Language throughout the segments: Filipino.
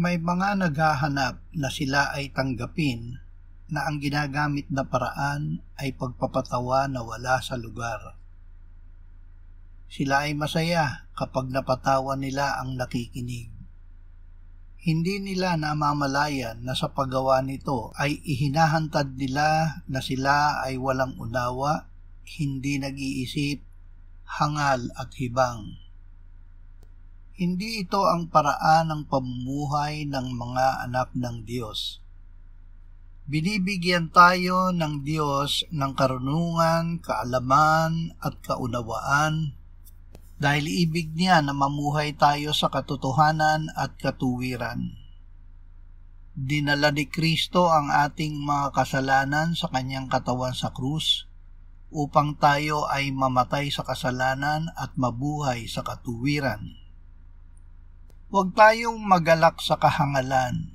May mga naghahanap na sila ay tanggapin na ang ginagamit na paraan ay pagpapatawa na wala sa lugar. Sila ay masaya kapag napatawa nila ang nakikinig. Hindi nila namamalayan na sa paggawa nito ay ihinahantad nila na sila ay walang unawa, hindi nag-iisip, hangal at hibang. Hindi ito ang paraan ng pamumuhay ng mga anak ng Diyos. Binibigyan tayo ng Diyos ng karunungan, kaalaman at kaunawaan dahil ibig niya na mamuhay tayo sa katotohanan at katuwiran. Dinala ni Kristo ang ating mga kasalanan sa kanyang katawan sa krus upang tayo ay mamatay sa kasalanan at mabuhay sa katuwiran. Huwag tayong magalak sa kahangalan.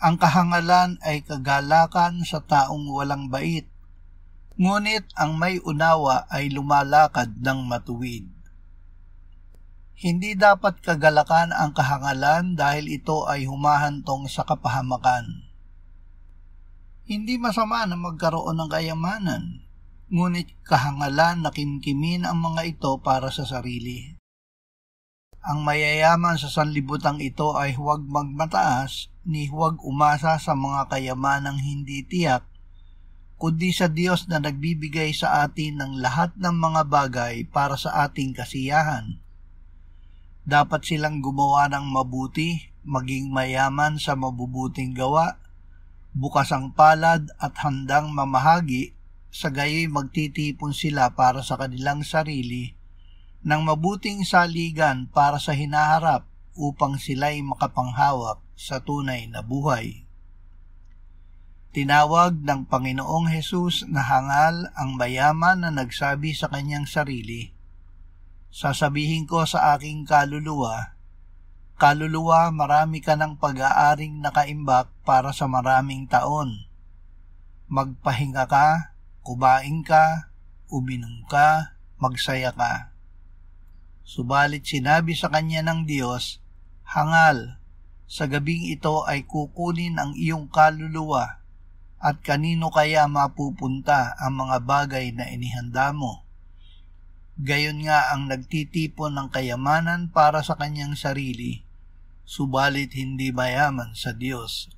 Ang kahangalan ay kagalakan sa taong walang bait, ngunit ang may unawa ay lumalakad ng matuwid. Hindi dapat kagalakan ang kahangalan dahil ito ay humahantong sa kapahamakan. Hindi masama na magkaroon ng kayamanan, ngunit kahangalan na kimkimin ang mga ito para sa sarili. Ang mayayaman sa sanlibutang ito ay huwag magmataas ni huwag umasa sa mga kayamanang hindi tiyak, kundi sa Diyos na nagbibigay sa atin ng lahat ng mga bagay para sa ating kasiyahan. Dapat silang gumawa ng mabuti, maging mayaman sa mabubuting gawa, bukas ang palad at handang mamahagi, sa gayoy magtitipon sila para sa kanilang sarili ng mabuting saligan para sa hinaharap upang sila'y makapanghawak sa tunay na buhay. Tinawag ng Panginoong Hesus na hangal ang mayaman na nagsabi sa kanyang sarili, "Sasabihin ko sa aking kaluluwa, kaluluwa, marami ka ng pag-aaring nakaimbak para sa maraming taon. Magpahinga ka, kumain ka, uminom ka, magsaya ka." Subalit sinabi sa kanya ng Diyos, "Hangal, sa gabing ito ay kukunin ang iyong kaluluwa, at kanino kaya mapupunta ang mga bagay na inihanda mo?" Gayon nga ang nagtitipon ng kayamanan para sa kanyang sarili, subalit hindi mayaman sa Diyos.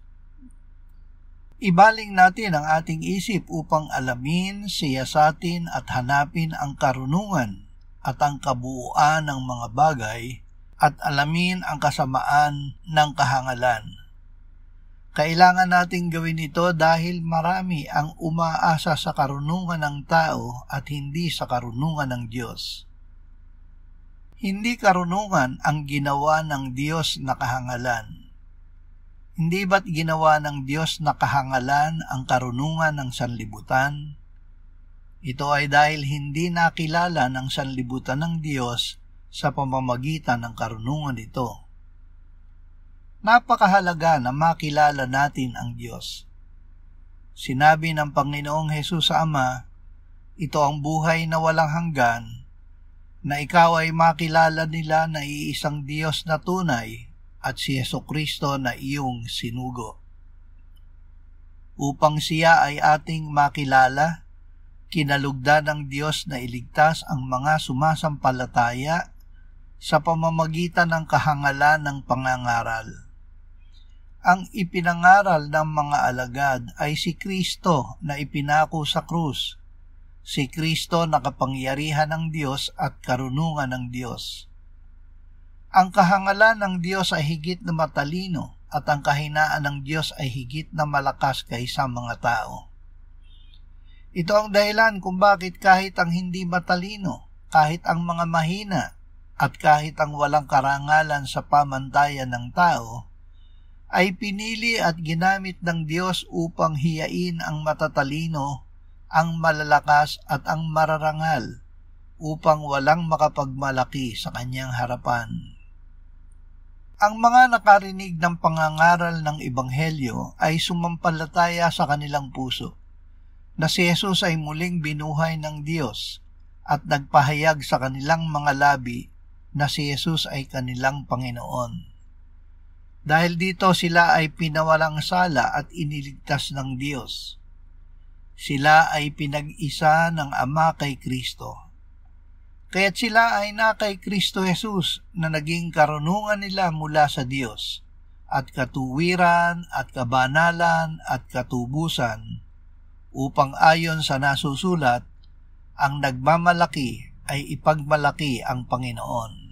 Ibaling natin ang ating isip upang alamin, siyasatin at hanapin ang karunungan at ang kabuuan ng mga bagay at alamin ang kasamaan ng kahangalan. Kailangan nating gawin ito dahil marami ang umaasa sa karunungan ng tao at hindi sa karunungan ng Diyos. Hindi karunungan ang ginawa ng Diyos na kahangalan. Hindi ba't ginawa ng Diyos na kahangalan ang karunungan ng sanlibutan? Ito ay dahil hindi nakilala ng sanlibutan ng Diyos sa pamamagitan ng karunungan ito. Napakahalaga na makilala natin ang Diyos. Sinabi ng Panginoong Hesus sa Ama, "Ito ang buhay na walang hanggan, na ikaw ay makilala nila na iisang Diyos na tunay at si Jesucristo na iyong sinugo." Upang siya ay ating makilala, kinalugdan ng Diyos na iligtas ang mga sumasampalataya sa pamamagitan ng kahangalan ng pangangaral. Ang ipinangaral ng mga alagad ay si Kristo na ipinako sa krus, si Kristo na kapangyarihan ng Diyos at karunungan ng Diyos. Ang kahangalan ng Diyos ay higit na matalino at ang kahinaan ng Diyos ay higit na malakas kaysa mga tao. Ito ang dahilan kung bakit kahit ang hindi matalino, kahit ang mga mahina, at kahit ang walang karangalan sa pamantayan ng tao, ay pinili at ginamit ng Diyos upang hiyain ang matatalino, ang malalakas at ang mararangal, upang walang makapagmalaki sa kanyang harapan. Ang mga nakarinig ng pangangaral ng Ebanghelyo ay sumampalataya sa kanilang puso, na si Jesus ay muling binuhay ng Diyos at nagpahayag sa kanilang mga labi na si Jesus ay kanilang Panginoon. Dahil dito sila ay pinawalang sala at iniligtas ng Diyos. Sila ay pinag-isa ng Ama kay Kristo. Kaya't sila ay na kay Kristo Jesus na naging karunungan nila mula sa Diyos, at katuwiran at kabanalan at katubusan, upang ayon sa nasusulat, ang nagmamalaki ay ipagmalaki ang Panginoon.